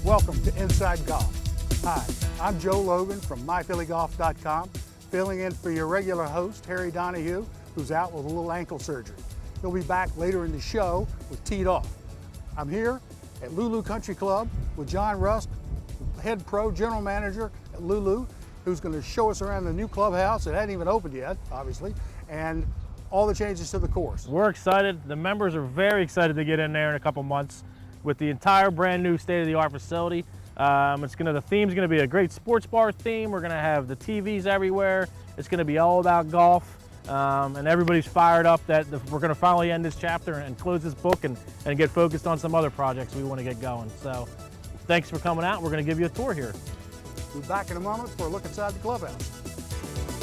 Welcome to Inside Golf. Hi, I'm Joe Logan from myphillygolf.com, filling in for your regular host, Harry Donahue, who's out with a little ankle surgery. He'll be back later in the show with Teed Off. I'm here at Lulu Country Club with John Rust, head pro general manager at Lulu, who's going to show us around the new clubhouse. It hadn't even opened yet, obviously, and all the changes to the course. We're excited. The members are very excited to get in there in a couple months with the entire brand new state-of-the-art facility. The theme's going to be a great sports bar theme. We're going to have the TVs everywhere. It's going to be all about golf, and everybody's fired up that we're going to finally end this chapter and close this book and get focused on some other projects we want to get going. So thanks for coming out. We're going to give you a tour here. We'll be back in a moment for a look inside the clubhouse.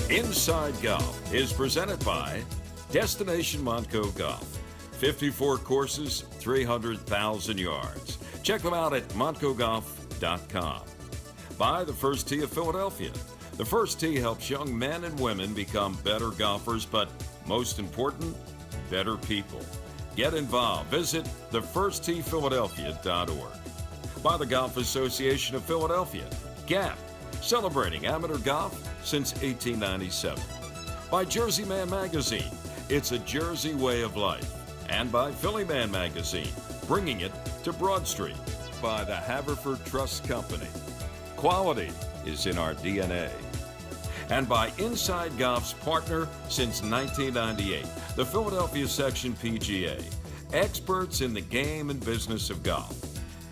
Inside Golf is presented by Destination Montco Golf. 54 courses, 300,000 yards. Check them out at montcogolf.com. By the First Tee of Philadelphia. The First Tee helps young men and women become better golfers, but most important, better people. Get involved. Visit thefirsttphiladelphia.org. By the Golf Association of Philadelphia, GAP, celebrating amateur golf since 1897. By Jersey Man Magazine, it's a Jersey way of life. And by Philly Man Magazine, bringing it to Broad Street. By the Haverford Trust Company. Quality is in our DNA. And by Inside Golf's partner since 1998, the Philadelphia Section PGA. Experts in the game and business of golf.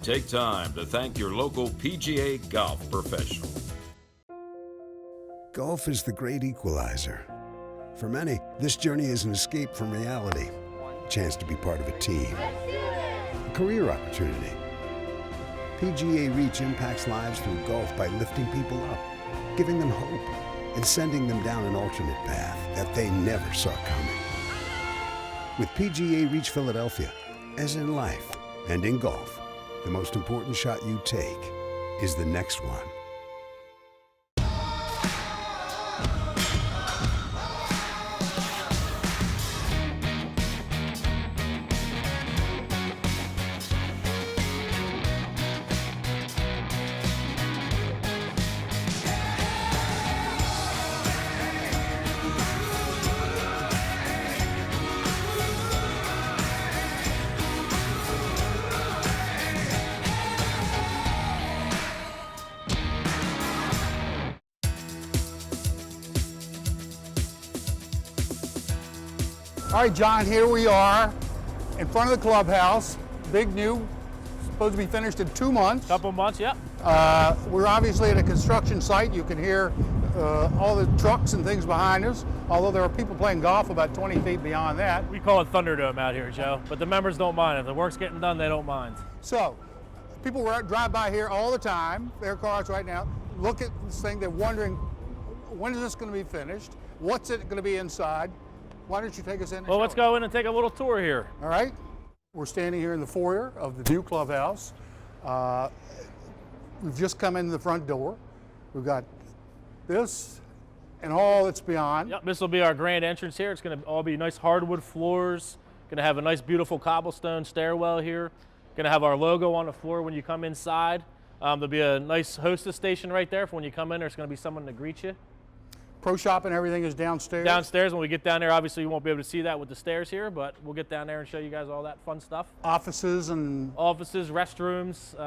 Take time to thank your local PGA golf professional. Golf is the great equalizer. For many, this journey is an escape from reality. A chance to be part of a team. A career opportunity. PGA Reach impacts lives through golf by lifting people up, giving them hope, and sending them down an alternate path that they never saw coming. With PGA Reach Philadelphia, as in life and in golf, the most important shot you take is the next one. All right, John, here we are in front of the clubhouse. Big new, supposed to be finished in 2 months. Couple months, yeah. We're obviously at a construction site. You can hear all the trucks and things behind us, although there are people playing golf about 20 feet beyond that. We call it Thunderdome out here, Joe, but the members don't mind. If the work's getting done, they don't mind. So, people drive by here all the time, their cars right now, look at this thing, they're wondering, when is this going to be finished? What's it going to be inside? Why don't you take us in? Well, let's go in and take a little tour here. All right. We're standing here in the foyer of the new clubhouse. We've just come in the front door. We've got this and all that's beyond. Yep, this will be our grand entrance here. It's going to all be nice hardwood floors. Going to have a nice, beautiful cobblestone stairwell here. Going to have our logo on the floor when you come inside. There'll be a nice hostess station right there for when you come in. There's going to be someone to greet you. Pro shop and everything is downstairs? Downstairs. When we get down there, obviously you won't be able to see that with the stairs here, but we'll get down there and show you guys all that fun stuff. Offices and... Offices, restrooms,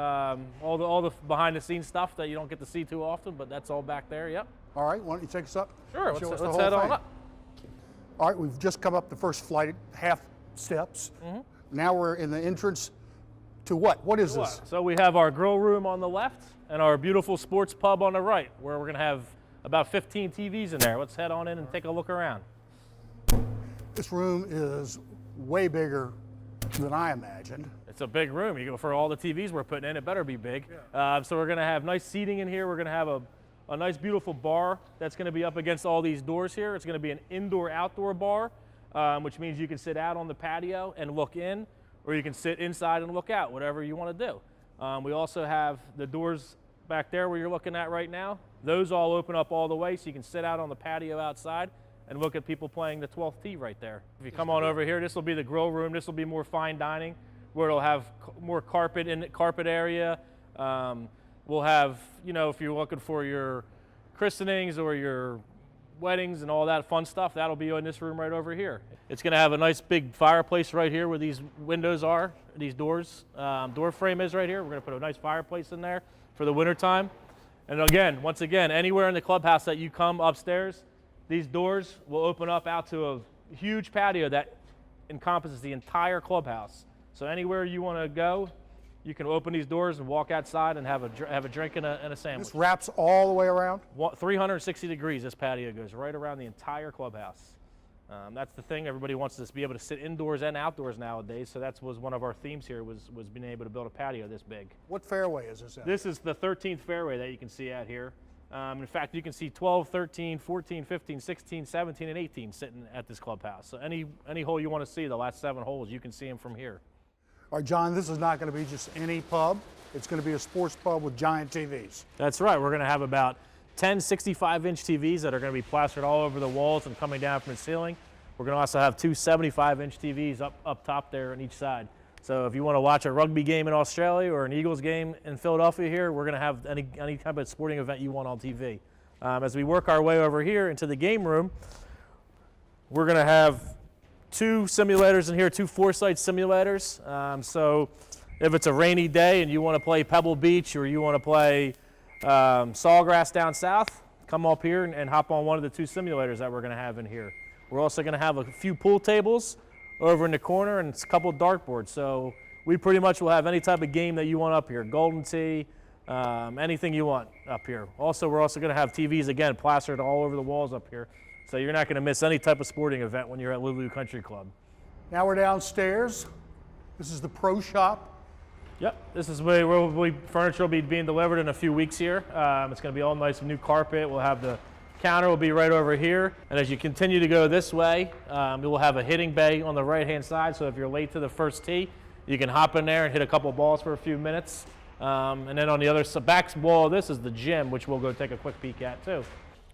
all the behind-the-scenes stuff that you don't get to see too often, but that's all back there, yep. All right, why don't you take us up? Sure, let's head on up. All right, we've just come up the first flight, half steps. Mm-hmm. Now we're in the entrance to what? What is this? So we have our grill room on the left and our beautiful sports pub on the right, where we're going to have about 15 TVs in there. Let's head on in and take a look around. This room is way bigger than I imagined. It's a big room. You go for all the TVs we're putting in, it better be big. Yeah. So we're going to have nice seating in here. We're going to have a nice, beautiful bar that's going to be up against all these doors here. It's going to be an indoor-outdoor bar, which means you can sit out on the patio and look in, or you can sit inside and look out, whatever you want to do. We also have the doors back there where you're looking at right now. Those all open up all the way, so you can sit out on the patio outside and look at people playing the 12th tee right there. If you come on over here, this will be the grill room. This will be more fine dining, where it'll have more carpet area, We'll have, you know, if you're looking for your christenings or your weddings and all that fun stuff, that'll be in this room right over here. It's going to have a nice big fireplace right here where these windows are, these doors, door frame is right here. We're going to put a nice fireplace in there for the winter time. And again, once again, anywhere in the clubhouse that you come upstairs, these doors will open up out to a huge patio that encompasses the entire clubhouse. So anywhere you want to go, you can open these doors and walk outside and have a drink and a sandwich. This wraps all the way around? 360 degrees, this patio goes right around the entire clubhouse. That's the thing, everybody wants to be able to sit indoors and outdoors nowadays, so that was one of our themes here, was being able to build a patio this big. What fairway is this at? This is the 13th fairway that you can see out here. In fact, you can see 12, 13, 14, 15, 16, 17, and 18 sitting at this clubhouse. So any hole you want to see, the last 7 holes, you can see them from here. All right, John, this is not going to be just any pub. It's going to be a sports pub with giant TVs. That's right. We're going to have about 10 65-inch TVs that are going to be plastered all over the walls and coming down from the ceiling. We're going to also have 2 75-inch TVs up top there on each side. So if you want to watch a rugby game in Australia or an Eagles game in Philadelphia here, we're going to have any type of sporting event you want on TV. As we work our way over here into the game room, we're going to have 2 simulators in here, 2 4-site simulators. So if it's a rainy day and you want to play Pebble Beach or you want to play Sawgrass down south, come up here and hop on one of the 2 simulators that we're going to have in here. We're also going to have a few pool tables over in the corner and a couple dartboards. So we pretty much will have any type of game that you want up here, Golden Tee, anything you want up here. Also, we're also going to have TVs, again, plastered all over the walls up here. So you're not going to miss any type of sporting event when you're at Lulu Country Club. Now we're downstairs. This is the pro shop. Yep, this is where furniture will be being delivered in a few weeks here. It's going to be all nice new carpet. We'll have the counter will be right over here. And as you continue to go this way, we'll have a hitting bay on the right-hand side. So if you're late to the first tee, you can hop in there and hit a couple balls for a few minutes. And then on the other back wall of this is the gym, which we'll go take a quick peek at too.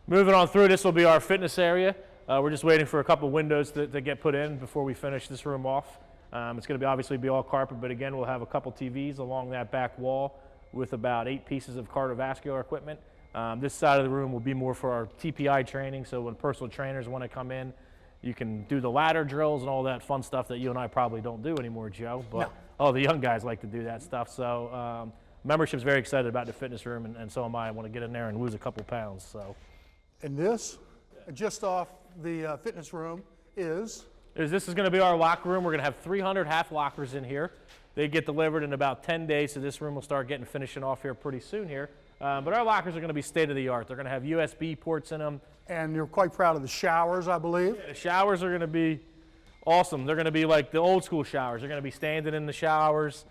Moving on through, this will be our fitness area. We're just waiting for a couple windows to get put in before we finish this room off. It's going to obviously be all carpet, but again, we'll have a couple TVs along that back wall with about 8 pieces of cardiovascular equipment. This side of the room will be more for our TPI training, so when personal trainers want to come in, you can do the ladder drills and all that fun stuff that you and I probably don't do anymore, Joe. But the young guys like to do that stuff. So membership's very excited about the fitness room, and so am I. I want to get in there and lose a couple pounds. So. And this, just off the fitness room, this is going to be our locker room. We're going to have 300 half lockers in here. They get delivered in about 10 days, so this room will start finishing off here pretty soon here. But our lockers are going to be state-of-the-art. They're going to have USB ports in them. And you're quite proud of the showers, I believe. Yeah, the showers are going to be awesome. They're going to be like the old school showers. They're going to be standing in the showers,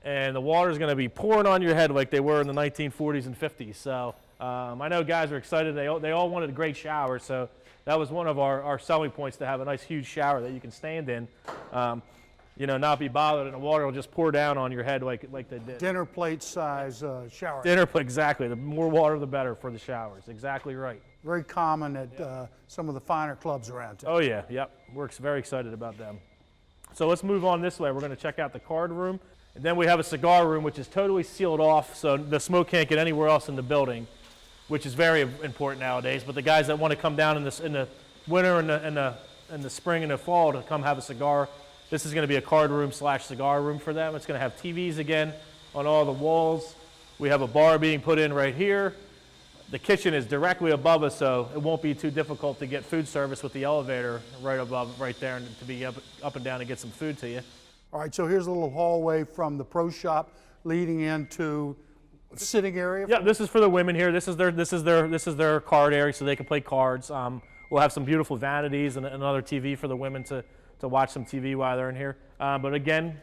and the water is going to be pouring on your head like they were in the 1940s and 50s. So I know guys are excited. They all wanted a great shower, so that was one of our selling points, to have a nice huge shower that you can stand in. Not be bothered, and the water will just pour down on your head like they did. Dinner plate size shower. Dinner plate, exactly. The more water, the better for the showers. Exactly right. Very common at some of the finer clubs around town. Oh yeah, yep. We're very excited about them. So let's move on this way. We're going to check out the card room, and then we have a cigar room, which is totally sealed off, so the smoke can't get anywhere else in the building, which is very important nowadays. But the guys that want to come down in the winter and the spring and the fall to come have a cigar, this is going to be a card room / cigar room for them. It's going to have TVs again on all the walls. We have a bar being put in right here. The kitchen is directly above us, so it won't be too difficult to get food service with the elevator right above, right there, and to be up and down and get some food to you. All right, so here's a little hallway from the pro shop leading into sitting area. Yeah, this is for the women here. This is their card area, so they can play cards. We'll have some beautiful vanities and another TV for the women to watch some TV while they're in here. But again,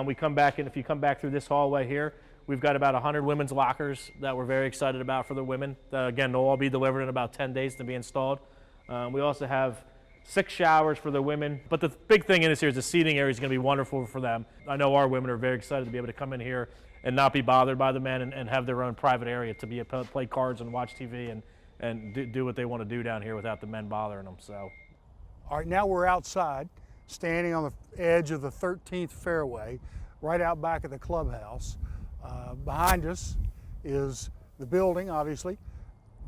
we come back, and if you come back through this hallway here, we've got about 100 women's lockers that we're very excited about for the women. Again, they'll all be delivered in about 10 days to be installed. We also have 6 showers for the women. But the big thing in this here is the seating area is going to be wonderful for them. I know our women are very excited to be able to come in here and not be bothered by the men, and have their own private area to be able to play cards and watch TV and do what they want to do down here without the men bothering them. So. All right, now we're outside, standing on the edge of the 13th fairway, right out back of the clubhouse. Behind us is the building, obviously,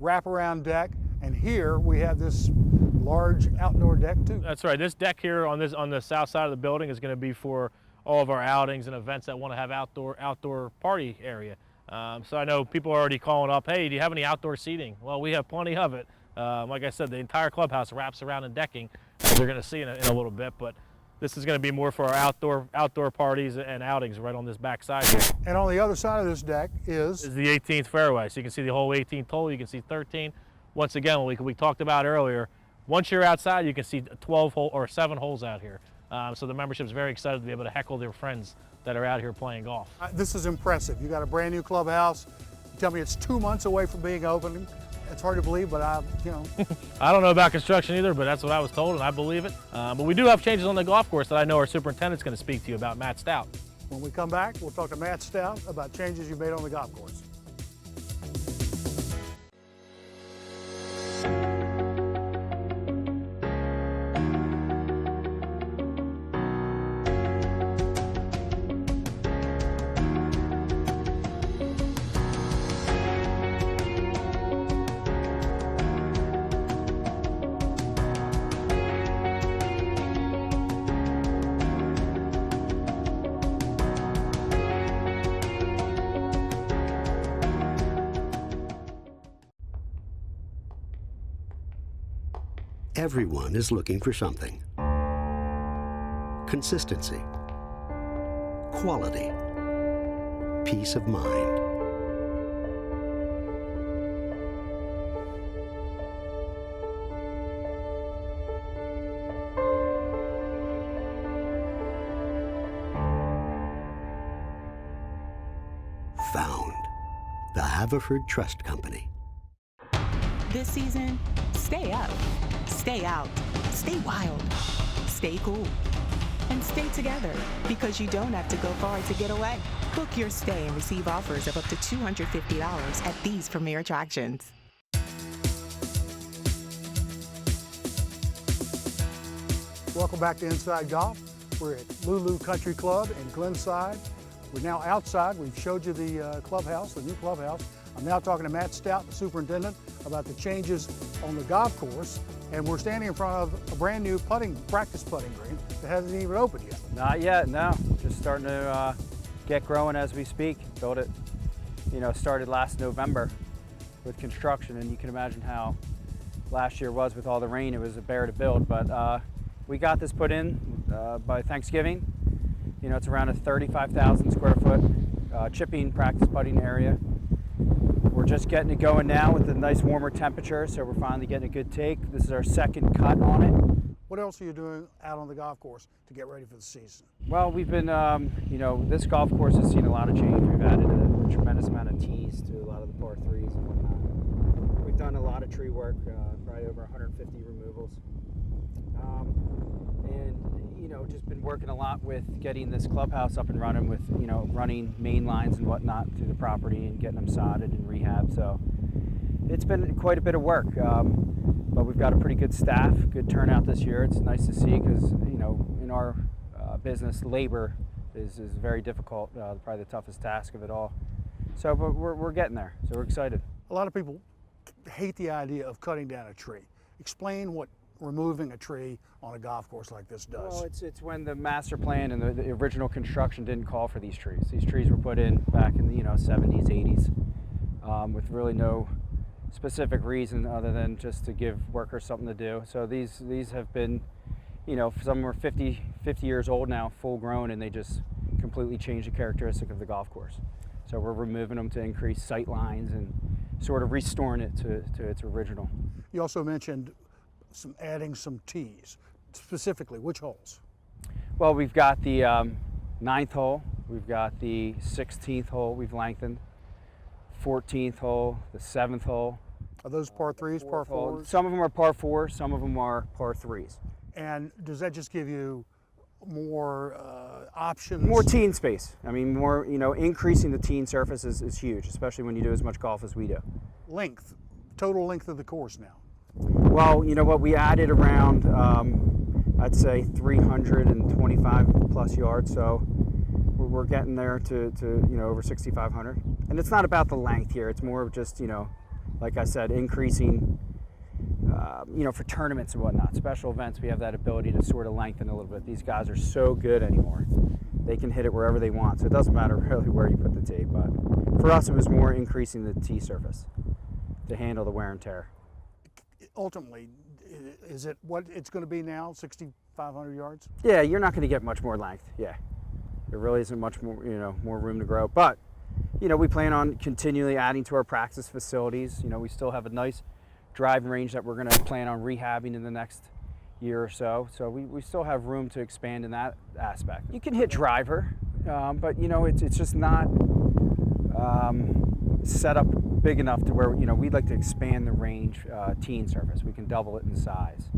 wraparound deck, and here we have this large outdoor deck too. That's right. This deck here on the south side of the building is going to be for all of our outings and events that want to have outdoor party area. So I know people are already calling up, hey, do you have any outdoor seating? Well, we have plenty of it. Like I said, the entire clubhouse wraps around in decking, as you're going to see in a little bit, but this is going to be more for our outdoor parties and outings right on this back side here. And on the other side of this deck is the 18th fairway. So you can see the whole 18th hole, you can see 13. Once again, we talked about earlier, once you're outside, you can see 12 hole or 7 holes out here. So the membership's very excited to be able to heckle their friends that are out here playing golf. This is impressive. You got a brand new clubhouse. You tell me it's 2 months away from being open. It's hard to believe, but I don't know about construction either, but that's what I was told, and I believe it. But we do have changes on the golf course that I know our superintendent's going to speak to you about, Matt Stout. When we come back, we'll talk to Matt Stout about changes you made on the golf course. Everyone is looking for something. Consistency, quality, peace of mind. Found. The Haverford Trust Company. This season, stay up, stay out, stay wild, stay cool, and stay together, because you don't have to go far to get away. Book your stay and receive offers of up to $250 at these premier attractions. Welcome back to Inside Golf. We're at Lulu Country Club in Glenside. We're now outside. We've showed you the clubhouse, the new clubhouse. I'm now talking to Matt Stout, the superintendent, about the changes on the golf course. And we're standing in front of a brand new practice putting green that hasn't even opened yet. Not yet, no. Just starting to get growing as we speak. Built it, started last November with construction, and you can imagine how last year was with all the rain. It was a bear to build, but we got this put in by Thanksgiving. It's around a 35,000 square foot chipping practice putting area. We're just getting it going now with the nice warmer temperature, so we're finally getting a good take. This is our second cut on it. What else are you doing out on the golf course to get ready for the season? Well, we've been, this golf course has seen a lot of change. We've added a tremendous amount of tees to a lot of the par threes and whatnot. We've done a lot of tree work, probably over 150 removals. Just been working a lot with getting this clubhouse up and running with, running main lines and whatnot through the property and getting them sodded and rehab. So it's been quite a bit of work, but we've got a pretty good staff, good turnout this year. It's nice to see because, in our business, labor is very difficult, probably the toughest task of it all. So, but we're getting there, so we're excited. A lot of people hate the idea of cutting down a tree. Explain what removing a tree on a golf course like this does. Well, it's when the master plan and the original construction didn't call for these trees. These trees were put in back in the 70s, 80s, with really no specific reason other than just to give workers something to do. So these have been, some are 50 years old now, full grown, and they just completely changed the characteristic of the golf course. So we're removing them to increase sight lines and sort of restoring it to its original. You also mentioned adding some tees. Specifically, which holes? Well, we've got the 9th hole, we've got the 16th hole we've lengthened, 14th hole, the 7th hole. Are those par threes, par fours? Some of them are par fours, some of them are par threes. And does that just give you more options? More teen space. I mean, more, increasing the teen surface is huge, especially when you do as much golf as we do. Length, total length of the course now. Well, you know what, we added around, I'd say 325 plus yards, so we're we're getting there to over 6,500. And it's not about the length here. It's more of just, like I said, increasing, for tournaments and whatnot, special events, we have that ability to sort of lengthen a little bit. These guys are so good anymore. They can hit it wherever they want, so it doesn't matter really where you put the tee. But for us, it was more increasing the tee surface to handle the wear and tear. Ultimately, is it what it's going to be now, 6,500 yards? Yeah, you're not going to get much more length. Yeah, there really isn't much more, more room to grow. But, we plan on continually adding to our practice facilities. We still have a nice driving range that we're going to plan on rehabbing in the next year or so. So we still have room to expand in that aspect. You can hit driver, but it's just not set up big enough to where we'd like to expand the range teeing surface. We can double it in size.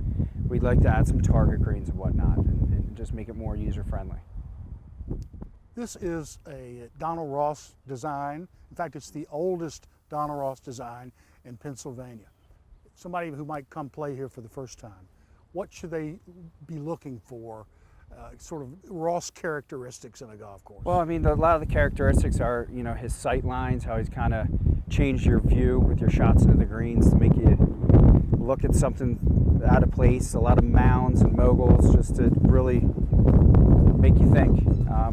We'd like to add some target greens and whatnot, and just make it more user friendly. This is a Donald Ross design. In fact, it's the oldest Donald Ross design in Pennsylvania. Somebody who might come play here for the first time, what should they be looking for, sort of Ross characteristics in a golf course? Well, a lot of the characteristics are, his sight lines, how he's kind of changed your view with your shots into the greens to make you look at something out of place, a lot of mounds and moguls just to really make you think.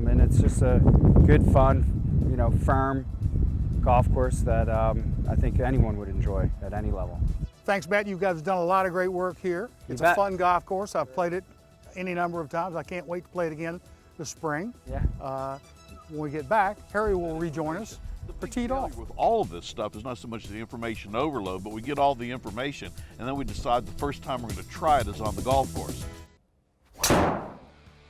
And it's just a good, fun, firm golf course that I think anyone would enjoy at any level. Thanks, Matt. You guys have done a lot of great work here. It's a fun golf course. I've played it any number of times. I can't wait to play it again this spring. Yeah. When we get back, Harry will rejoin us for Teed Off. With all of this stuff is not so much the information overload, but we get all the information and then we decide the first time we're going to try it is on the golf course.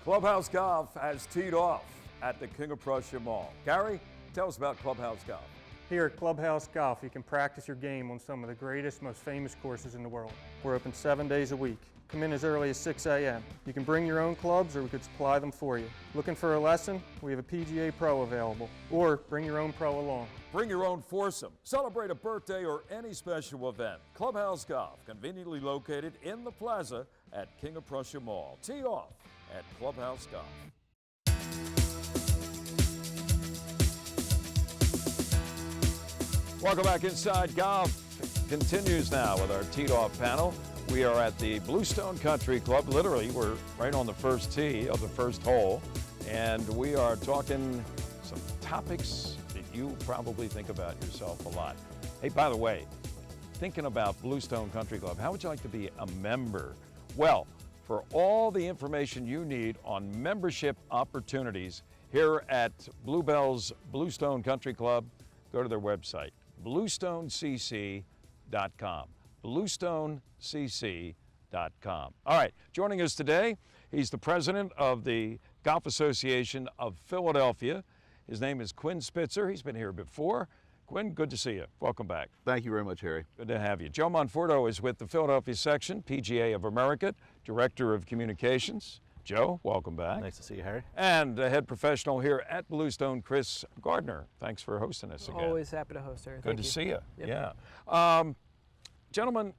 Clubhouse Golf has teed off at the King of Prussia Mall. Gary, tell us about Clubhouse Golf. Here at Clubhouse Golf, you can practice your game on some of the greatest, most famous courses in the world. We're open 7 days a week. Come in as early as 6 a.m. You can bring your own clubs or we could supply them for you. Looking for a lesson? We have a PGA Pro available. Or bring your own pro along. Bring your own foursome. Celebrate a birthday or any special event. Clubhouse Golf, conveniently located in the plaza at King of Prussia Mall. Tee off at Clubhouse Golf. Welcome back Inside Golf. Continues now with our teed off panel. We are at the Bluestone Country Club. Literally, we're right on the first tee of the first hole, and we are talking some topics that you probably think about yourself a lot. Hey, by the way, thinking about Bluestone Country Club, how would you like to be a member? Well, for all the information you need on membership opportunities here at Bluebell's Bluestone Country Club, go to their website, bluestonecc.com. bluestonecc.com. All right, joining us today, he's the president of the Golf Association of Philadelphia. His name is Quinn Spitzer. He's been here before. Quinn, good to see you. Welcome back. Thank you very much, Harry. Good to have you. Joe Monforto is with the Philadelphia section, PGA of America, Director of Communications. Joe, welcome back. Nice to see you, Harry. And the head professional here at Bluestone, Chris Gardner. Thanks for hosting us again. Always happy to host, Harry. Good to see you. Yep. Yeah. Gentlemen,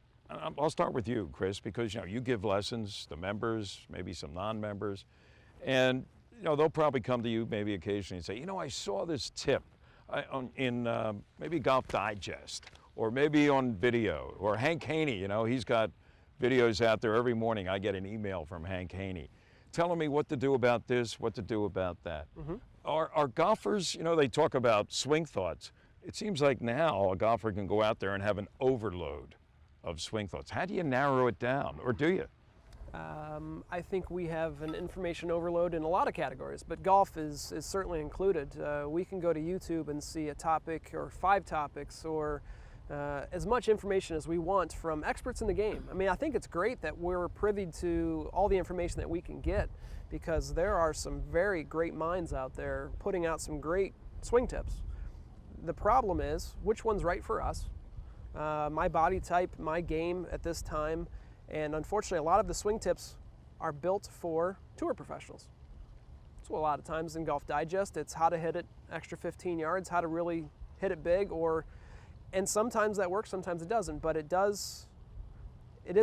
I'll start with you, Chris, because you give lessons to members, maybe some non-members, and they'll probably come to you maybe occasionally and say, I saw this tip in maybe Golf Digest, or maybe on video, or Hank Haney. He's got videos out there every morning. I get an email from Hank Haney telling me what to do about this, what to do about that. Mm-hmm. Are golfers, they talk about swing thoughts. It seems like now a golfer can go out there and have an overload of swing thoughts. How do you narrow it down, or do you? I think we have an information overload in a lot of categories, but golf is certainly included. We can go to YouTube and see a topic or 5 topics or as much information as we want from experts in the game. I think it's great that we're privy to all the information that we can get, because there are some very great minds out there putting out some great swing tips. The problem is, which one's right for us? My body type, my game at this time, and unfortunately a lot of the swing tips are built for tour professionals. So a lot of times in Golf Digest, it's how to hit it extra 15 yards, how to really hit it big, and sometimes that works, sometimes it doesn't, but it is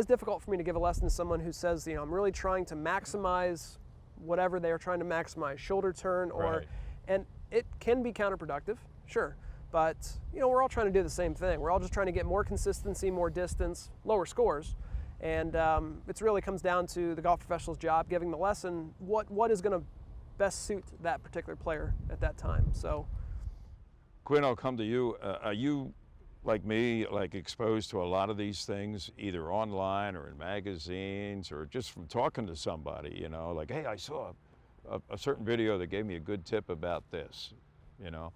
difficult for me to give a lesson to someone who says, I'm really trying to maximize whatever they are trying to maximize, shoulder turn, or right. And it can be counterproductive, sure, but you know, we're all trying to do the same thing. We're all just trying to get more consistency, more distance, lower scores. And it really comes down to the golf professional's job, giving the lesson what is going to best suit that particular player at that time. So, Quinn, I'll come to you. Are you, like me, like exposed to a lot of these things, either online or in magazines or just from talking to somebody, you know, like, hey, I saw a certain video that gave me a good tip about this, you know?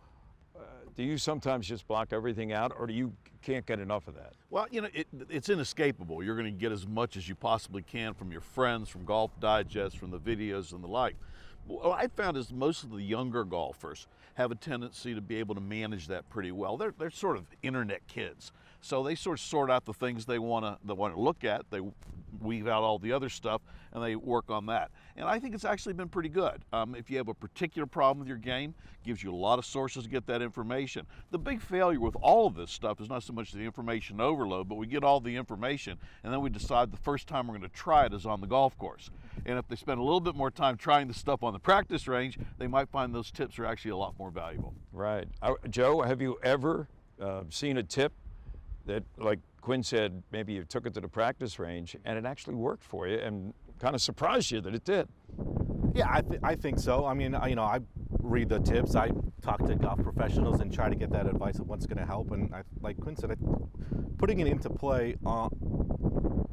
Do you sometimes just block everything out, or do you can't get enough of that? Well, you know, it's inescapable. You're going to get as much as you possibly can from your friends, from Golf Digest, from the videos and the like. What I found is most of the younger golfers have a tendency to be able to manage that pretty well. They're sort of internet kids, so they sort out the things they want to look at. They weave out all the other stuff and they work on that. And I think it's actually been pretty good. If you have a particular problem with your game, it gives you a lot of sources to get that information. The big failure with all of this stuff is not so much the information overload, but we get all the information and then we decide the first time we're going to try it is on the golf course. And if they spend a little bit more time trying the stuff on the practice range, they might find those tips are actually a lot more valuable. Right. Joe, have you ever seen a tip that, like Quinn said, maybe you took it to the practice range and it actually worked for you and kind of surprised you that it did? Yeah, I think so. I mean, you know, I read the tips, I talk to golf professionals and try to get that advice of what's going to help. And like Quinn said, putting it into play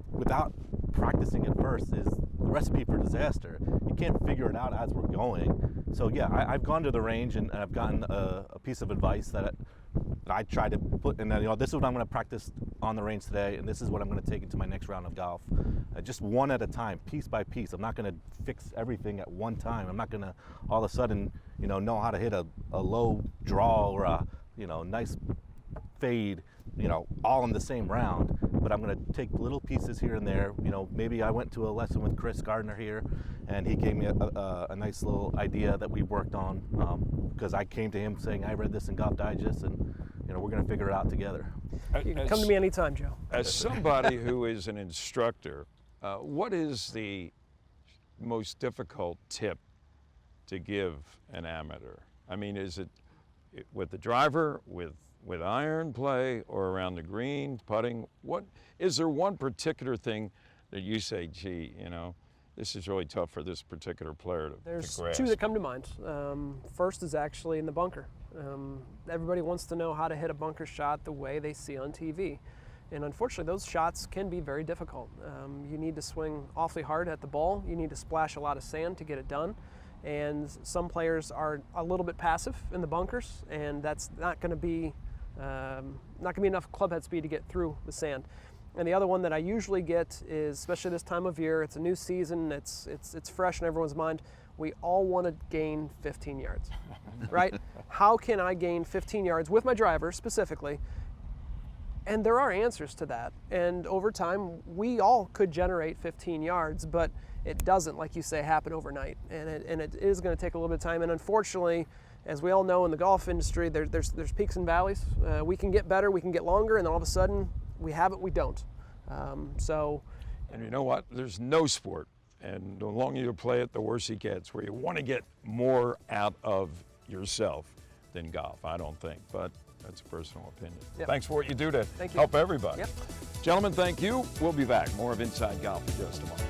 without practicing it first is a recipe for disaster. You can't figure it out as we're going. So yeah, I've gone to the range and I've gotten a piece of advice that I try to put in. You know, this is what I'm going to practice on the range today, and this is what I'm going to take into my next round of golf. Just one at a time, piece by piece. I'm not going to fix everything at one time. I'm not going to all of a sudden, you know how to hit a low draw or a, you know, nice fade, you know, all in the same round. But I'm going to take little pieces here and there. You know, maybe I went to a lesson with Chris Gardner here, and he gave me a nice little idea that we worked on, because I came to him saying, I read this in Golf Digest, and you know, we're going to figure it out together. You can come to me anytime, Joe. As somebody who is an instructor, what is the most difficult tip to give an amateur? I mean, is it with the driver, with iron play, or around the green, putting? What is there one particular thing that you say, gee, you know, this is really tough for this particular player to There's grasp? two that come to mind. First is actually in the bunker. Everybody wants to know how to hit a bunker shot the way they see on TV. And unfortunately, those shots can be very difficult. You need to swing awfully hard at the ball. You need to splash a lot of sand to get it done. And some players are a little bit passive in the bunkers, and that's not going to be enough clubhead speed to get through the sand. And the other one that I usually get is, especially this time of year, it's a new season, it's fresh in everyone's mind. We all want to gain 15 yards, right? How can I gain 15 yards with my driver specifically? And there are answers to that. And over time, we all could generate 15 yards, but it doesn't, like you say, happen overnight. And it is going to take a little bit of time. And unfortunately, as we all know in the golf industry, there's peaks and valleys. We can get better, we can get longer, and then all of a sudden, we have it, we don't. And you know what? There's no sport, and the longer you play it, the worse it gets, where you want to get more out of yourself than golf, I don't think, but that's a personal opinion. Yep. Thanks for what you do to help everybody. Yep. Gentlemen, thank you. We'll be back. More of Inside Golf in just a moment.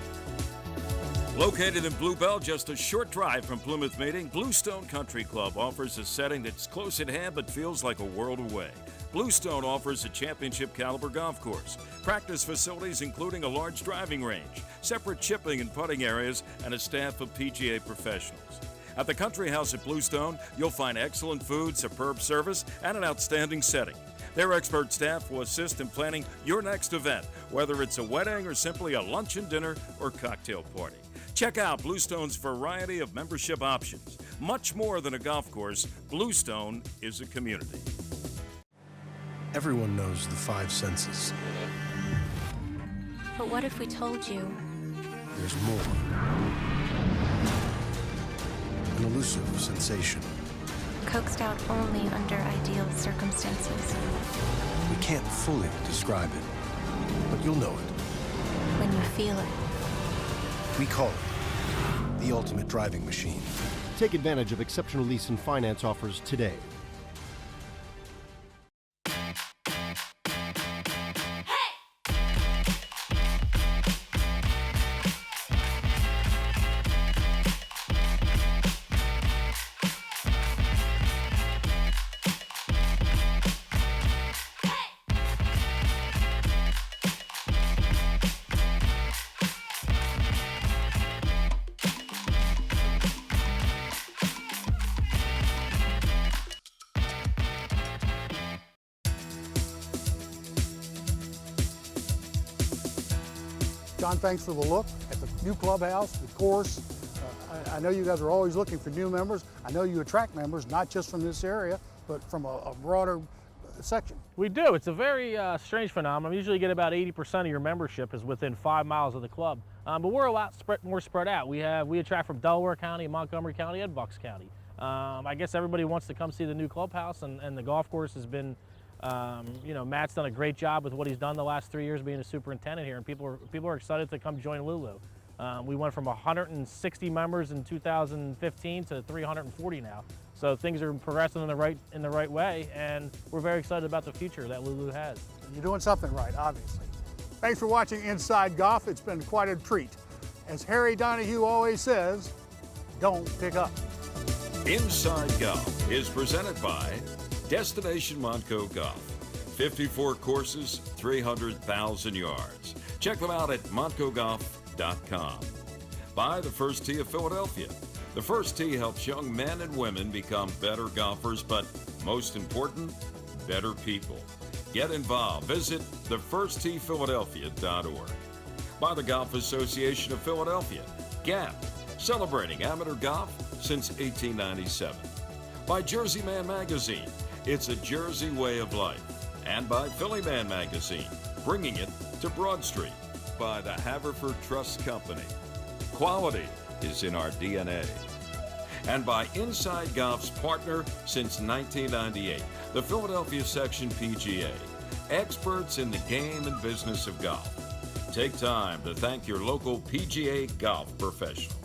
Located in Bluebell, just a short drive from Plymouth Meeting, Bluestone Country Club offers a setting that's close at hand but feels like a world away. Bluestone offers a championship caliber golf course, practice facilities including a large driving range, separate chipping and putting areas, and a staff of PGA professionals. At the Country House at Bluestone, you'll find excellent food, superb service, and an outstanding setting. Their expert staff will assist in planning your next event, whether it's a wedding or simply a lunch and dinner or cocktail party. Check out Bluestone's variety of membership options. Much more than a golf course, Bluestone is a community. Everyone knows the five senses. But what if we told you? There's more. An elusive sensation. Coaxed out only under ideal circumstances. We can't fully describe it, but you'll know it. When you feel it. We call it the ultimate driving machine. Take advantage of exceptional lease and finance offers today. John, thanks for the look at the new clubhouse, the course. I know you guys are always looking for new members. I know you attract members, not just from this area, but from a broader section. We do. It's a very strange phenomenon. Usually you get about 80% of your membership is within 5 miles of the club, but we're a lot more spread out. We attract from Delaware County, Montgomery County, and Bucks County. I guess everybody wants to come see the new clubhouse, and the golf course has been, you know, Matt's done a great job with what he's done the last 3 years being a superintendent here, and people are excited to come join Lulu. We went from 160 members in 2015 to 340 now. So things are progressing in the right way, and we're very excited about the future that Lulu has. You're doing something right, obviously. Thanks for watching Inside Golf. It's been quite a treat. As Harry Donahue always says, don't pick up. Inside Golf is presented by Destination Montco Golf. 54 courses, 300,000 yards. Check them out at montcogolf.com. By the First Tee of Philadelphia. The First Tee helps young men and women become better golfers, but most important, better people. Get involved. Visit thefirsttphiladelphia.org. By the Golf Association of Philadelphia, GAP, celebrating amateur golf since 1897. By Jersey Man Magazine, it's a Jersey way of life. And by Philly Man Magazine, bringing it to Broad Street. By the Haverford Trust Company. Quality is in our DNA. And by Inside Golf's partner since 1998, the Philadelphia Section PGA. Experts in the game and business of golf. Take time to thank your local PGA golf professional.